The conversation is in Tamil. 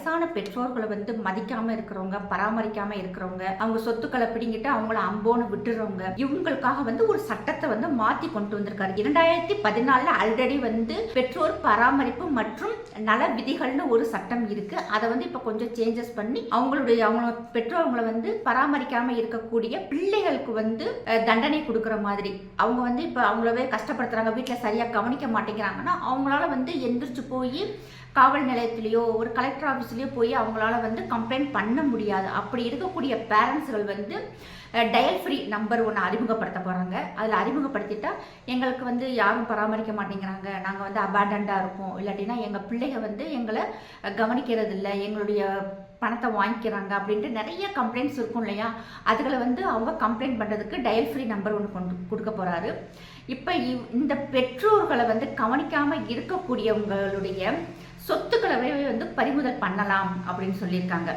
வயசான பெற்றோர்களை வந்து மதிக்காம இருக்கிறவங்க, பராமரிக்காம இருக்கிறவங்க, அவங்க சொத்துக்களை பிடிங்கிட்டு அவங்கள அம்போன்னு விட்டுறவங்க, இவங்களுக்காக வந்து ஒரு சட்டத்தை வந்து மாத்தி கொண்டு வந்திருக்காரு. 2014 ஆல்ரெடி வந்து பெற்றோர் பராமரிப்பு மற்றும் நல விதிகள்னு ஒரு சட்டம் இருக்கு. அதை வந்து இப்ப கொஞ்சம் சேஞ்சஸ் பண்ணி அவங்க பெற்றோர்களை வந்து பராமரிக்காம இருக்கக்கூடிய பிள்ளைகளுக்கு வந்து தண்டனை கொடுக்குற மாதிரி, அவங்க வந்து இப்ப அவங்களவே கஷ்டப்படுத்துறாங்க, வீட்டுல சரியா கவனிக்க மாட்டேங்கிறாங்கன்னா அவங்களால வந்து எந்திரிச்சு போய் காவல் நிலையத்திலேயோ ஒரு கலெக்டர் ஆஃபீஸ்லேயோ போய் அவங்களால வந்து கம்ப்ளைண்ட் பண்ண முடியாது. அப்படி இருக்கக்கூடிய பேரண்ட்ஸ்கள் வந்து டயல் ஃப்ரீ நம்பர் ஒன்று அறிமுகப்படுத்த போகிறாங்க. அதில் அறிமுகப்படுத்திட்டா எங்களுக்கு வந்து யாரும் பராமரிக்க மாட்டேங்கிறாங்க, நாங்கள் வந்து அபேண்டண்டாக இருப்போம், இல்லாட்டினா எங்கள் பிள்ளைங்க வந்து எங்களை கவனிக்கிறது இல்லை, எங்களுடைய பணத்தை வாங்கிக்கிறாங்க அப்படின்ட்டு நிறைய கம்ப்ளைண்ட்ஸ் இருக்கும் இல்லையா. அதுகளை வந்து அவங்க கம்ப்ளைண்ட் பண்ணுறதுக்கு டயல் ஃப்ரீ நம்பர் ஒன்று கொடுக்க போகிறாரு. இப்போ இந்த பெற்றோர்களை வந்து கவனிக்காமல் இருக்கக்கூடியவங்களுடைய சொத்துக்களை வந்து பறிமுதல் பண்ணலாம் அப்படின்னு சொல்லியிருக்காங்க.